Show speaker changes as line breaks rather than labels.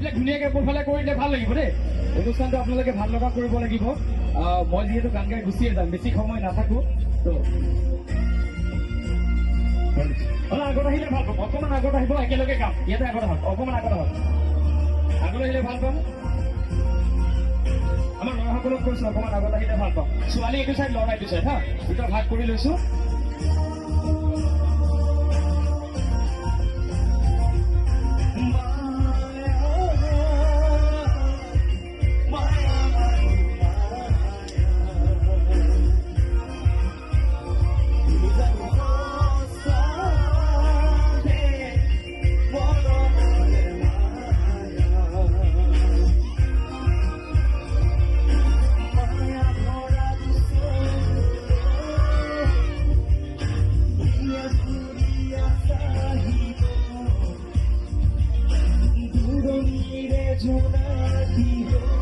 কামবিলাক ধুনীয়াকৈ পৰফালে কৰিলে ভাল লাগিব দেই। অনুষ্ঠানটো আপোনালোকে ভাল লগা কৰিব লাগিব। মই যিহেতু গান গাই গুচিয়ে যাম, বেছি সময় নাথাকো। তো আগত আহিলে ভাল পাম, অকণমান আগত আহিব, একেলগে গাম। ইয়াতে আগত আহক, অকণমান আগত আহক, আগত আহিলে ভাল পাম। আমাৰ ল'ৰাসকলক কৈছো অকণমান আগত আহিলে ভাল পাম। ছোৱালী এইটো চাইড, ল'ৰা এইটো চাইড, হা দুটা ভাগ কৰি লৈছো। Yo